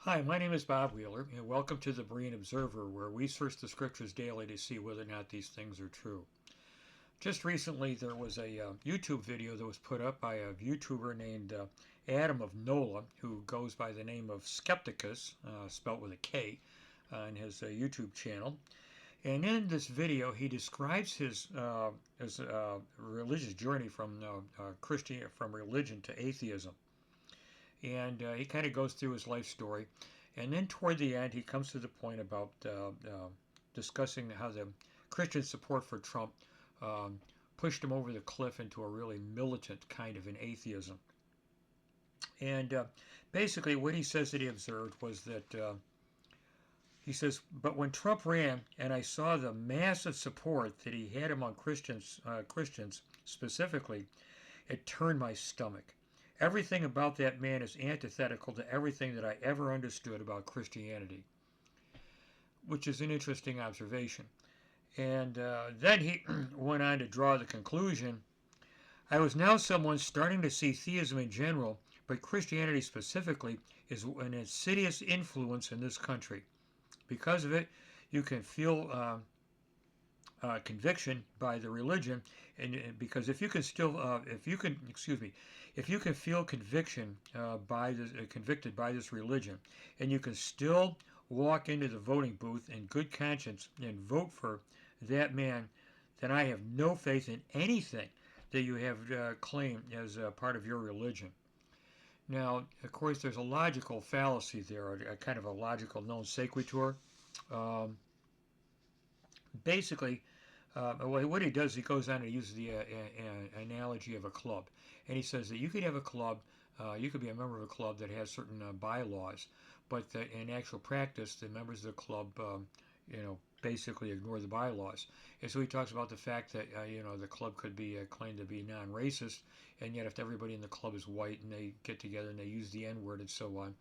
Hi, my name is Bob Wheeler, and welcome to the Berean Observer, where we search the scriptures daily to see whether or not these things are true. Just recently, there was a YouTube video that was put up by a YouTuber named Adam of Nola, who goes by the name of Skepticus, spelt with a K, on his YouTube channel. And in this video, he describes his religious journey from from religion to atheism, and he kind of goes through his life story. And then toward the end, he comes to the point about discussing how the Christian support for Trump um, pushed him over the cliff into a really militant kind of an atheism. And basically, what he says that he observed was that he says, but when Trump ran and I saw the massive support that he had among Christians specifically, it turned my stomach. Everything about that man is antithetical to everything that I ever understood about Christianity, which is an interesting observation. And then he went on to draw the conclusion: I was now someone starting to see theism in general, but Christianity specifically, is an insidious influence in this country. Because of it, you can feel conviction by the religion, and because if you can still, if you can, excuse me, if you can feel conviction convicted by this religion, and you can still walk into the voting booth in good conscience and vote for that man, then I have no faith in anything that you have claimed as part of your religion. Now, of course, there's a logical fallacy there, a kind of a logical non sequitur. Um, Basically, what he does, he goes on and uses the analogy of a club, and he says that you could have a club, you could be a member of a club that has certain bylaws, but that in actual practice, the members of the club, basically ignore the bylaws. And so he talks about the fact that the club could be claimed to be non-racist, and yet if everybody in the club is white and they get together and they use the N-word and so on,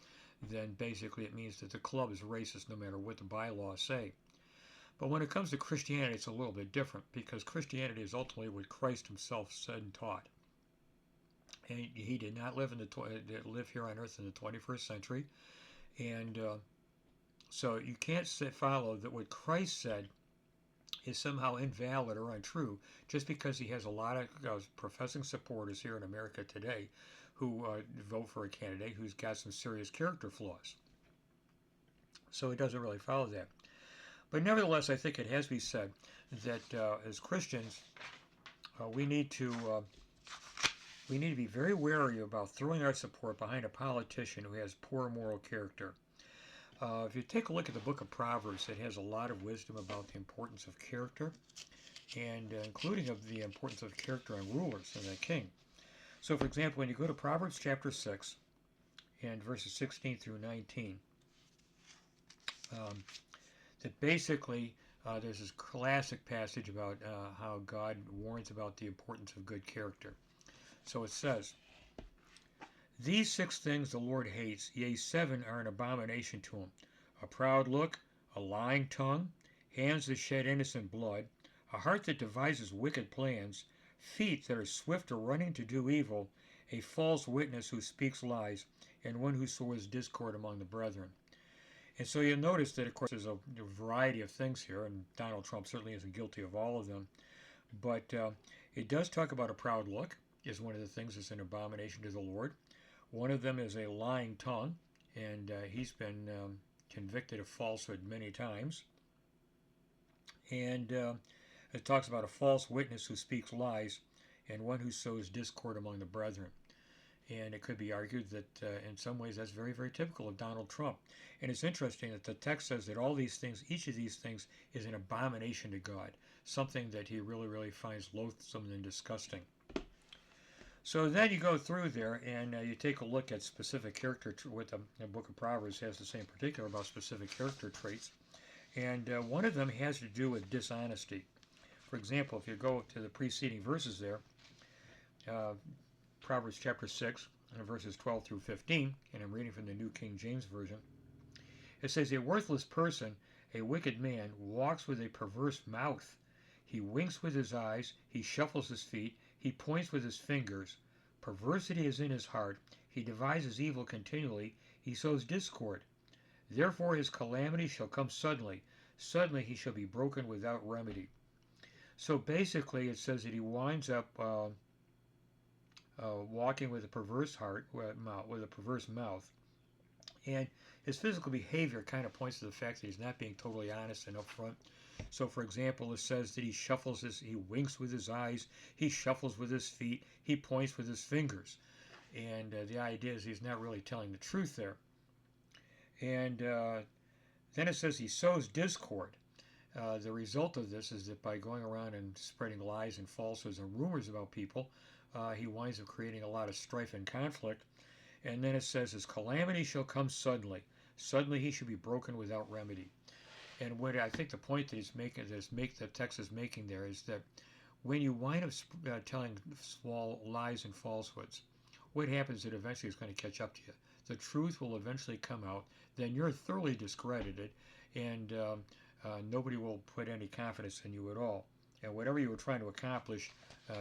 then basically it means that the club is racist no matter what the bylaws say. But when it comes to Christianity, it's a little bit different, because Christianity is ultimately what Christ himself said and taught. And he did not live here on earth in the 21st century. And so you can't follow that what Christ said is somehow invalid or untrue just because he has a lot of professing supporters here in America today who vote for a candidate who's got some serious character flaws. So it doesn't really follow that. But nevertheless, I think it has to be said that as Christians, we need to be very wary about throwing our support behind a politician who has poor moral character. If you take a look at the book of Proverbs, it has a lot of wisdom about the importance of character, and including of the importance of character in rulers and a king. So, for example, when you go to Proverbs chapter 6 and verses 16 through 19, that basically there's this classic passage about how God warns about the importance of good character. So it says, these 6 things the Lord hates, yea, 7 are an abomination to him: a proud look, a lying tongue, hands that shed innocent blood, a heart that devises wicked plans, feet that are swift to running to do evil, a false witness who speaks lies, and one who sows discord among the brethren. And so you'll notice that, of course, there's a variety of things here, and Donald Trump certainly isn't guilty of all of them. But it does talk about a proud look is one of the things that's an abomination to the Lord. One of them is a lying tongue, and he's been convicted of falsehood many times. And it talks about a false witness who speaks lies, and one who sows discord among the brethren. And it could be argued that in some ways that's very, very typical of Donald Trump. And it's interesting that the text says that all these things, each of these things, is an abomination to God, something that he really, really finds loathsome and disgusting. So then you go through there and you take a look at specific character, what the book of Proverbs has to say in particular about specific character traits. And one of them has to do with dishonesty. For example, if you go to the preceding verses there, Proverbs chapter 6, verses 12 through 15, and I'm reading from the New King James Version. It says, a worthless person, a wicked man, walks with a perverse mouth. He winks with his eyes, he shuffles his feet, he points with his fingers. Perversity is in his heart, he devises evil continually, he sows discord. Therefore his calamity shall come suddenly. Suddenly he shall be broken without remedy. So basically, it says that he winds up walking with a perverse heart, with a perverse mouth, and his physical behavior kind of points to the fact that he's not being totally honest and upfront. So, for example, it says that he winks with his eyes, he shuffles with his feet, he points with his fingers, and the idea is he's not really telling the truth there. And then it says he sows discord. The result of this is that by going around and spreading lies and falsehoods and rumors about people, he winds up creating a lot of strife and conflict. And then it says his calamity shall come suddenly. Suddenly he shall be broken without remedy. And what I think the point that he's making, the text is making there, is that when you wind up telling small lies and falsehoods, what happens is that eventually it's going to catch up to you. The truth will eventually come out. Then you're thoroughly discredited, and nobody will put any confidence in you at all. And whatever you were trying to accomplish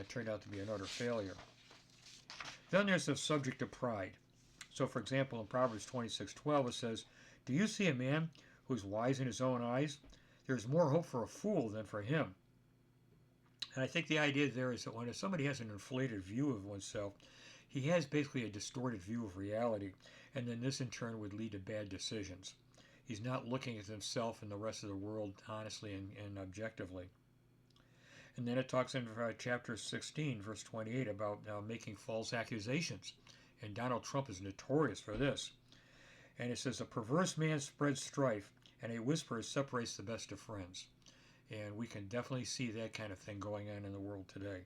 turned out to be an utter failure. Then there's the subject of pride. So, for example, in Proverbs 26:12 it says, "Do you see a man who's wise in his own eyes? There's more hope for a fool than for him." And I think the idea there is that when somebody has an inflated view of oneself, he has basically a distorted view of reality, and then this in turn would lead to bad decisions. He's not looking at himself and the rest of the world honestly and objectively. And then it talks in chapter 16, verse 28, about making false accusations. And Donald Trump is notorious for this. And it says, "A perverse man spreads strife, and a whisperer separates the best of friends." And we can definitely see that kind of thing going on in the world today.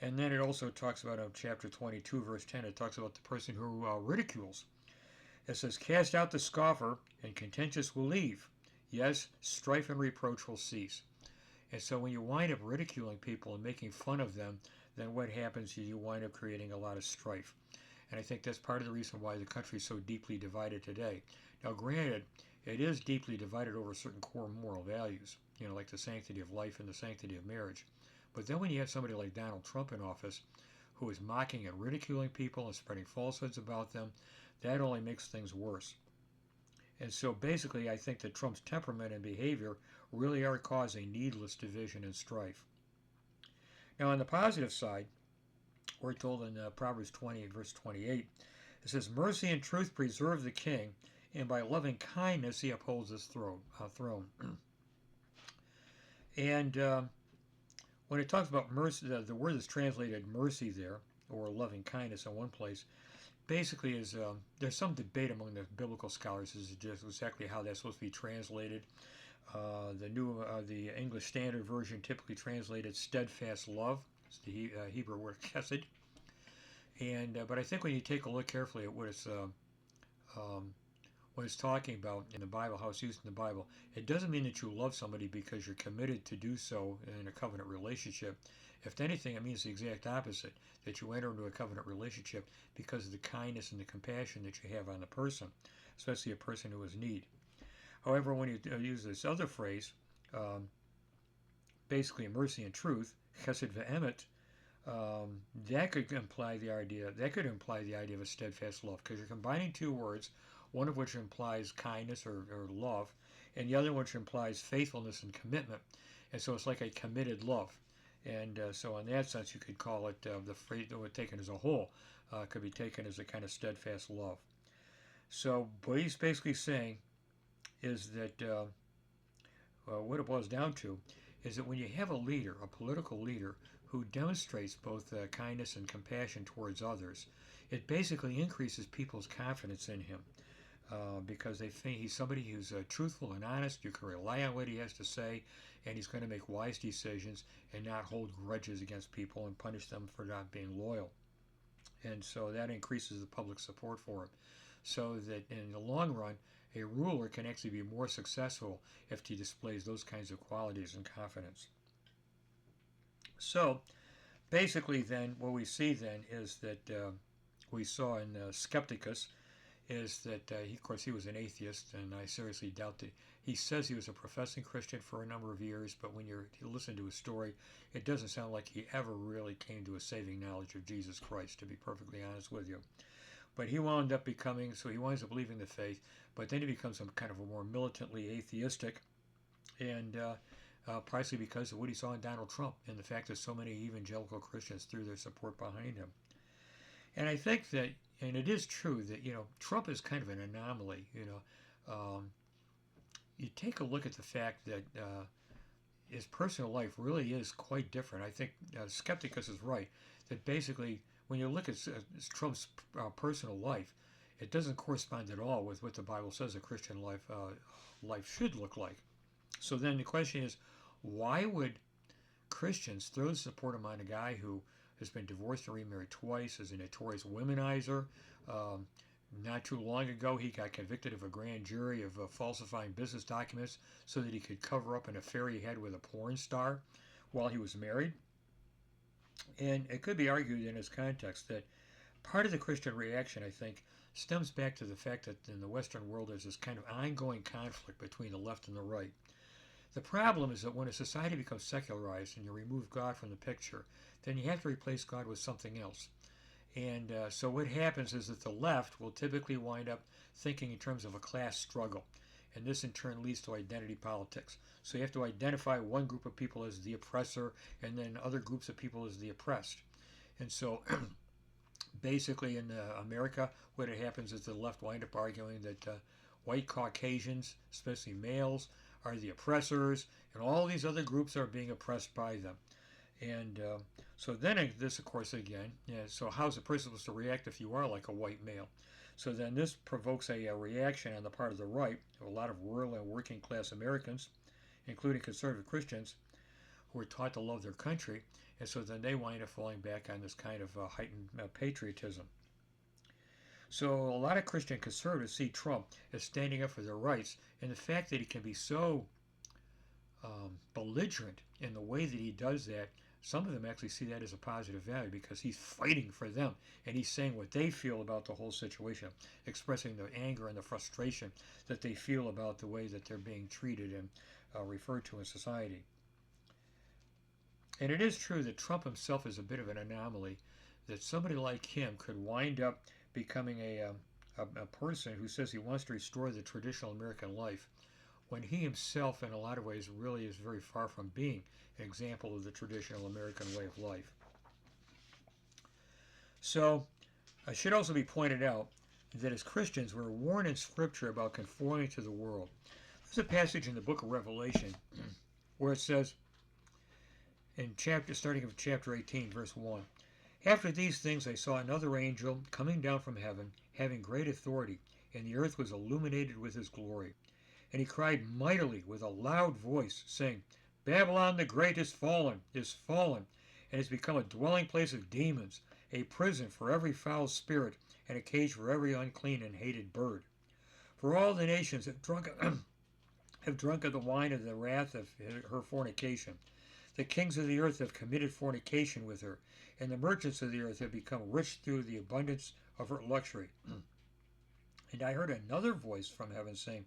And then it also talks about chapter 22, verse 10, it talks about the person who ridicules. It says, "Cast out the scoffer, and contentious will leave. Yes, strife and reproach will cease." And so when you wind up ridiculing people and making fun of them, then what happens is you wind up creating a lot of strife. And I think that's part of the reason why the country is so deeply divided today. Now, granted, it is deeply divided over certain core moral values, like the sanctity of life and the sanctity of marriage. But then when you have somebody like Donald Trump in office who is mocking and ridiculing people and spreading falsehoods about them, that only makes things worse. And so basically, I think that Trump's temperament and behavior really are causing needless division and strife. Now, on the positive side, we're told in Proverbs 20, verse 28, it says, "Mercy and truth preserve the king, and by loving kindness he upholds his throne." And when it talks about mercy, the word is translated mercy there, or loving kindness in one place, basically is there's some debate among the biblical scholars as to just exactly how that's supposed to be translated. The English Standard Version typically translated steadfast love. It's the Hebrew word chesed. But I think when you take a look carefully at what it's talking about in the Bible, how it's used in the Bible, it doesn't mean that you love somebody because you're committed to do so in a covenant relationship. If anything, it means the exact opposite, that you enter into a covenant relationship because of the kindness and the compassion that you have on the person, especially a person who is in need. However, when you use this other phrase, basically mercy and truth, chesed ve'emet, that could imply the idea of a steadfast love, because you're combining two words, one of which implies kindness or love, and the other which implies faithfulness and commitment. And so it's like a committed love. And so in that sense, you could call it, the phrase taken as a whole, could be taken as a kind of steadfast love. So what he's basically saying is that what it boils down to is that when you have a leader, a political leader, who demonstrates both kindness and compassion towards others, it basically increases people's confidence in him because they think he's somebody who's truthful and honest. You can rely on what he has to say, and he's going to make wise decisions and not hold grudges against people and punish them for not being loyal. And so that increases the public support for him. So that in the long run, a ruler can actually be more successful if he displays those kinds of qualities and confidence. So basically then, what we see then is that we saw in Skepticus is that, of course, he was an atheist, and I seriously doubt that. He says he was a professing Christian for a number of years, but when you listen to his story, it doesn't sound like he ever really came to a saving knowledge of Jesus Christ, to be perfectly honest with you. But he wound up becoming, so he winds up leaving the faith, but then he becomes some kind of a more militantly atheistic, and partially because of what he saw in Donald Trump and the fact that so many evangelical Christians threw their support behind him. And I think that, and it is true that, Trump is kind of an anomaly. You take a look at the fact that his personal life really is quite different. I think Skepticus is right that basically when you look at Trump's personal life, it doesn't correspond at all with what the Bible says a Christian life should look like. So then the question is, why would Christians throw support on a guy who has been divorced and remarried twice, is a notorious womanizer? Not too long ago, he got convicted of a grand jury of falsifying business documents so that he could cover up an affair he had with a porn star while he was married. And it could be argued in this context that part of the Christian reaction, I think, stems back to the fact that in the Western world there's this kind of ongoing conflict between the left and the right. The problem is that when a society becomes secularized and you remove God from the picture, then you have to replace God with something else. And so what happens is that the left will typically wind up thinking in terms of a class struggle. And this in turn leads to identity politics. So you have to identify one group of people as the oppressor and then other groups of people as the oppressed. And so basically in America, what happens is the left wind up arguing that white Caucasians, especially males, are the oppressors, and all these other groups are being oppressed by them. And so then this, of course, again, so how's a person supposed to react if you are like a white male? So then this provokes a reaction on the part of the right, of a lot of rural and working class Americans, including conservative Christians, who are taught to love their country, and so then they wind up falling back on this kind of heightened patriotism. So a lot of Christian conservatives see Trump as standing up for their rights, and the fact that he can be so belligerent in the way that he does that, some of them actually see that as a positive value because he's fighting for them and he's saying what they feel about the whole situation, expressing the anger and the frustration that they feel about the way that they're being treated and referred to in society. And it is true that Trump himself is a bit of an anomaly, that somebody like him could wind up becoming a person who says he wants to restore the traditional American life, when he himself, in a lot of ways, really is very far from being an example of the traditional American way of life. So, it should also be pointed out that as Christians, we're warned in Scripture about conforming to the world. There's a passage in the book of Revelation where it says, starting with chapter 18, verse 1, "After these things I saw another angel coming down from heaven, having great authority, and the earth was illuminated with his glory. And he cried mightily with a loud voice, saying, Babylon the Great is fallen, and has become a dwelling place of demons, a prison for every foul spirit, and a cage for every unclean and hated bird. For all the nations have drunk of the wine of the wrath of her fornication. The kings of the earth have committed fornication with her, and the merchants of the earth have become rich through the abundance of her luxury. And I heard another voice from heaven saying,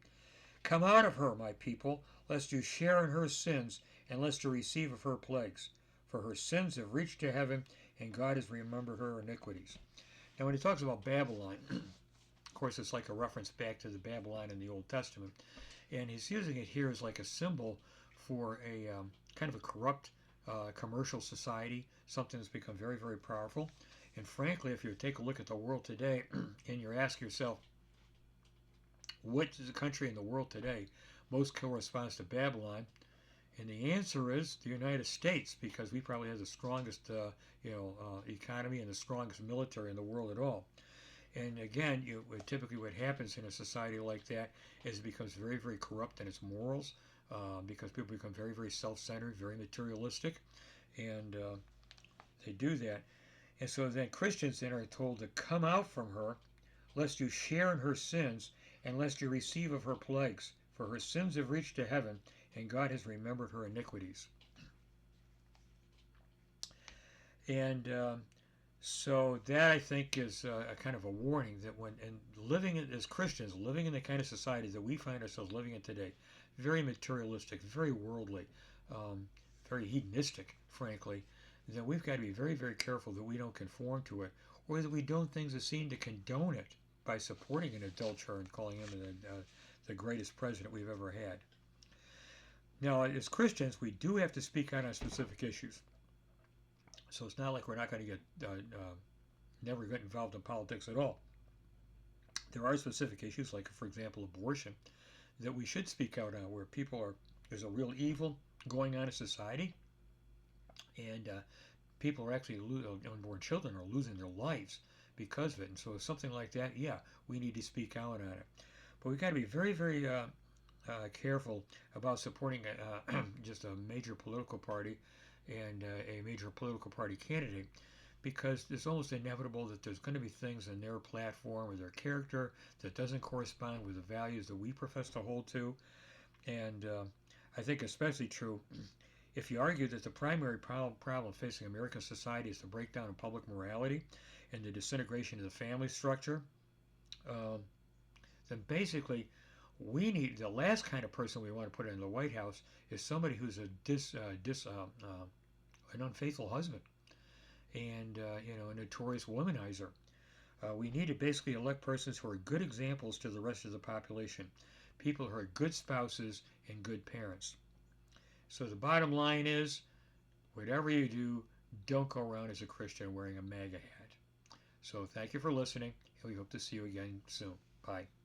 Come out of her, my people, lest you share in her sins, and lest you receive of her plagues. For her sins have reached to heaven, and God has remembered her iniquities." Now, when he talks about Babylon, of course, it's like a reference back to the Babylon in the Old Testament. And he's using it here as like a symbol for a kind of a corrupt commercial society, something that's become very, very powerful. And frankly, if you take a look at the world today and you ask yourself, what is the country in the world today most corresponds to Babylon? And the answer is the United States, because we probably have the strongest economy and the strongest military in the world at all. And again, typically what happens in a society like that is it becomes very, very corrupt in its morals, because people become very, very self-centered, very materialistic, and they do that. And so then Christians then are told to come out from her, lest you share in her sins, and lest you receive of her plagues. For her sins have reached to heaven, and God has remembered her iniquities. And so that, I think, is a kind of a warning that living as Christians, living in the kind of society that we find ourselves living in today, very materialistic, very worldly, very hedonistic, frankly, then we've got to be very, very careful that we don't conform to it, or that we don't things that seem to condone it by supporting an adulterer and calling him the greatest president we've ever had. Now, as Christians, we do have to speak out on specific issues. So it's not like we're not going to never get involved in politics at all. There are specific issues, like, for example, abortion, that we should speak out on, where there's a real evil going on in society, and people are actually, unborn children are losing their lives because of it. And so something like that, yeah, we need to speak out on it. But we've got to be very, very careful about supporting just a major political party and a major political party candidate, because it's almost inevitable that there's going to be things in their platform or their character that doesn't correspond with the values that we profess to hold to. And I think especially true if you argue that the primary problem facing American society is the breakdown of public morality and the disintegration of the family structure. Then basically we need the last kind of person we want to put in the White House is somebody who's an unfaithful husband and a notorious womanizer. We need to basically elect persons who are good examples to the rest of the population, people who are good spouses and good parents. So the bottom line is, whatever you do, don't go around as a Christian wearing a MAGA hat. So thank you for listening, and we hope to see you again soon. Bye.